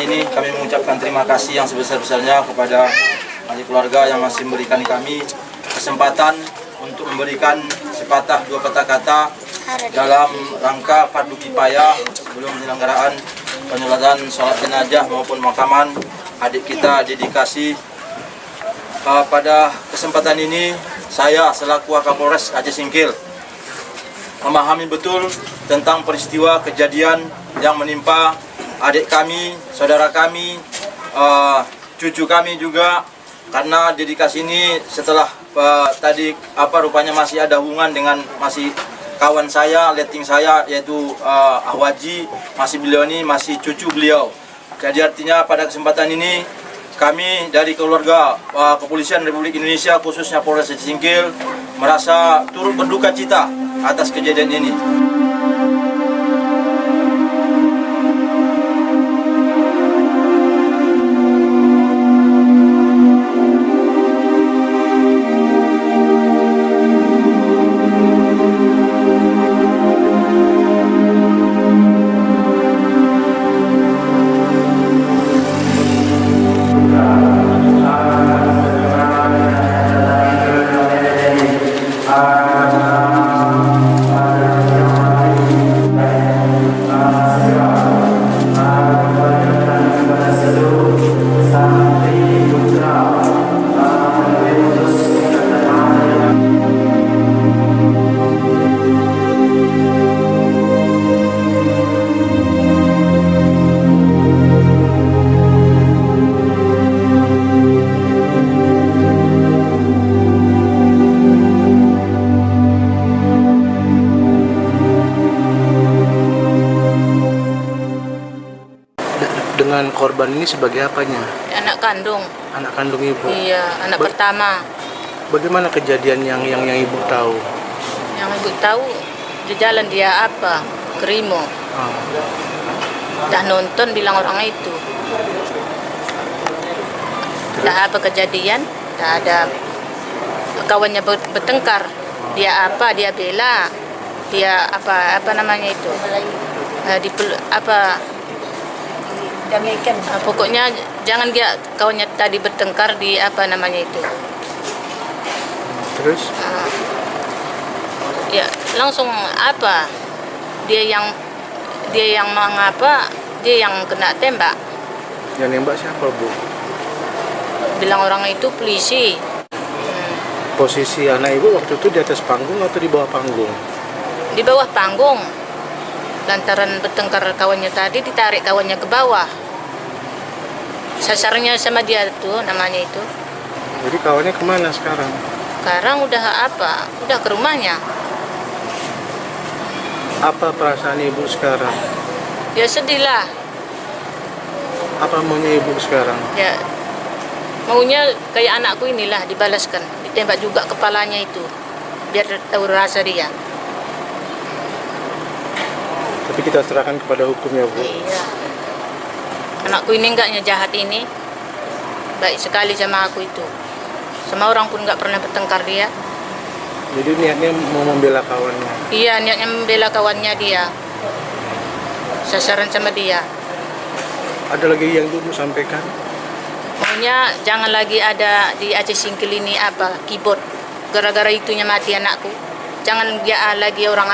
ini kami mengucapkan terima kasih yang sebesar-besarnya kepada ahli keluarga yang masih memberikan kami kesempatan untuk memberikan sepatah dua patah kata dalam rangka fardu kifayah sebelum penyelenggaraan penyelenggaraan sholat jenazah maupun pemakaman adik kita dedikasi. Pada kesempatan ini saya selaku Wakapolres Aceh Singkil memahami betul tentang peristiwa kejadian yang menimpa adik kami, saudara kami, cucu kami juga, karena dedikasi ini setelah tadi rupanya masih ada hubungan dengan masih kawan saya, letting saya yaitu Ahwaji, masih beliau ini masih cucu beliau. Jadi artinya pada kesempatan ini kami dari keluarga Kepolisian Republik Indonesia khususnya Polres Aceh Singkil merasa turut berduka cita atas kejadian ini. Dengan korban ini sebagai apanya? Anak kandung. Anak kandung ibu? Iya, anak pertama. Bagaimana kejadian yang ibu tahu? Yang ibu tahu, di jalan dia apa? Kerimo. Dah nonton bilang orang itu. Dah apa kejadian? Dah ada kawannya bertengkar. Dia apa? Dia bela. Dia apa namanya itu? Damaikan. Pokoknya jangan dia kawannya tadi bertengkar di apa namanya itu. Terus? Ya langsung apa? Dia yang mengapa? Dia yang kena tembak. Yang nembak siapa bu? Bilang orang itu polisi. Posisi anak ibu waktu itu di atas panggung atau di bawah panggung? Di bawah panggung. Lantaran bertengkar kawannya tadi, ditarik kawannya ke bawah. Sasarnya sama dia tuh namanya itu. Jadi kawannya kemana sekarang? Sekarang udah apa? Udah ke rumahnya. Apa perasaan ibu sekarang? Ya sedih lah. Apa maunya ibu sekarang? Ya maunya kayak anakku inilah dibalaskan. Ditembak juga kepalanya itu. Biar tahu rasa dia. Tapi kita serahkan kepada hukum ya bu. Iya. Anakku ini enggaknya jahat ini. Baik sekali sama aku itu. Sama orang pun enggak pernah bertengkar dia. Jadi niatnya mau membela kawannya? Iya, niatnya membela kawannya dia. Sasaran sama dia. Ada lagi yang ibu sampaikan? Maunya jangan lagi ada di Aceh Singkil ini keyboard. Gara-gara itunya mati anakku. Jangan dia lagi orang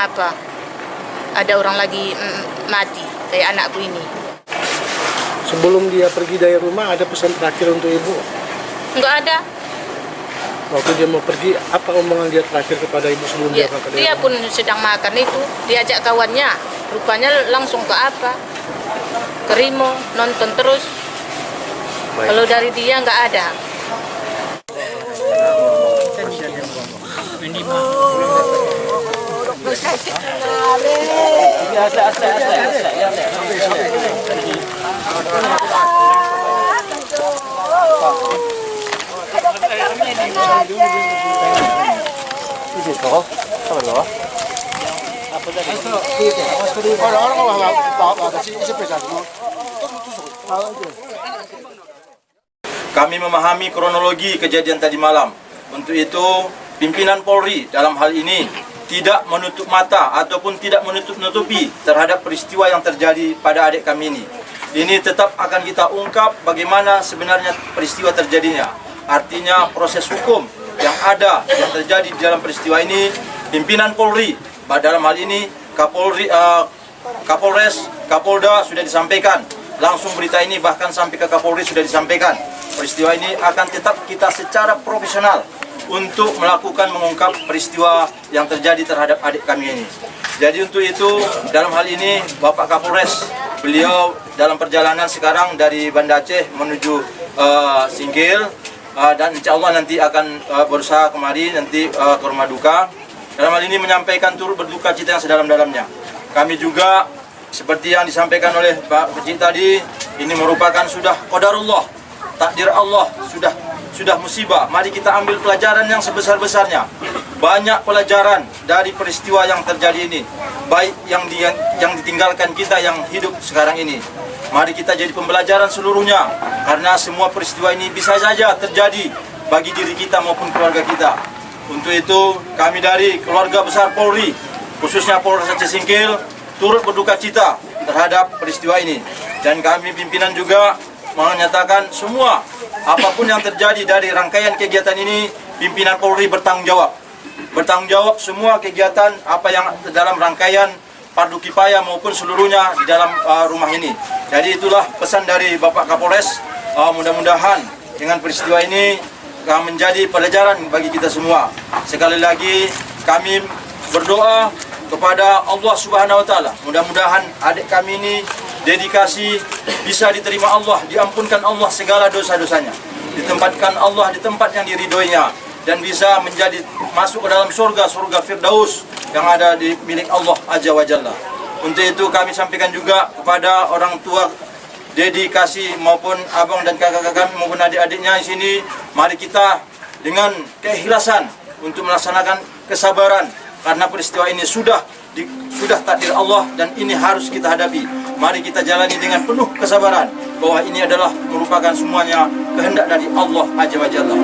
ada orang lagi mati kayak anakku ini. Sebelum dia pergi dari rumah ada pesan terakhir untuk ibu? Enggak ada. Waktu dia mau pergi apa omongan dia terakhir kepada ibu sebelum dia berangkat dari dia rumah? pun sedang makan itu diajak kawannya. Rupanya langsung ke Kerimo nonton terus. Baik. Kalau dari dia enggak ada. Kami memahami kronologi kejadian tadi malam. Untuk itu, pimpinan Polri dalam hal ini tidak menutup mata ataupun tidak menutup-nutupi terhadap peristiwa yang terjadi pada adik kami ini. ini tetap akan kita ungkap bagaimana sebenarnya peristiwa terjadinya. Artinya proses hukum yang ada, yang terjadi di dalam peristiwa ini, pimpinan Polri, dalam hal ini Kapolri, Kapolres, Kapolda sudah disampaikan. Langsung berita ini bahkan sampai ke Kapolri sudah disampaikan. Peristiwa ini akan tetap kita secara profesional untuk melakukan mengungkap peristiwa yang terjadi terhadap adik kami ini. Jadi untuk itu dalam hal ini Bapak Kapolres, beliau dalam perjalanan sekarang dari Banda Aceh menuju Singkil, dan insya Allah nanti akan berusaha kemari nanti ke rumah duka. Dalam hal ini menyampaikan turut berduka cita yang sedalam-dalamnya. Kami juga seperti yang disampaikan oleh Pak Kecik tadi, ini merupakan sudah qadarullah, takdir Allah, sudah musibah. Mari kita ambil pelajaran yang sebesar-besarnya. Banyak pelajaran dari peristiwa yang terjadi ini, baik yang ditinggalkan kita yang hidup sekarang ini. Mari kita jadi pembelajaran seluruhnya, karena semua peristiwa ini bisa saja terjadi bagi diri kita maupun keluarga kita. Untuk itu kami dari keluarga besar Polri, khususnya Polres Aceh Singkil, turut berduka cita terhadap peristiwa ini. Dan kami pimpinan juga menyatakan semua apapun yang terjadi dari rangkaian kegiatan ini, pimpinan Polri bertanggung jawab. Bertanggung jawab semua kegiatan apa yang dalam rangkaian Fardu Kifayah maupun seluruhnya di dalam rumah ini. Jadi itulah pesan dari Bapak Kapolres. Mudah-mudahan dengan peristiwa ini menjadi pelajaran bagi kita semua. Sekali lagi kami berdoa kepada Allah Subhanahu wa taala. Mudah-mudahan adik kami ini dedikasi bisa diterima Allah, diampunkan Allah segala dosa-dosanya. Ditempatkan Allah di tempat yang diridhoinya dan bisa menjadi masuk ke dalam surga Firdaus yang ada di milik Allah Azza wa Jalla. Untuk itu kami sampaikan juga kepada orang tua dedikasi maupun abang dan kakak-kakak kami maupun adik-adiknya di sini, mari kita dengan keikhlasan untuk melaksanakan kesabaran, karena peristiwa ini sudah takdir Allah dan ini harus kita hadapi. Mari kita jalani dengan penuh kesabaran bahwa ini adalah merupakan semuanya kehendak dari Allah Azza wa Jalla.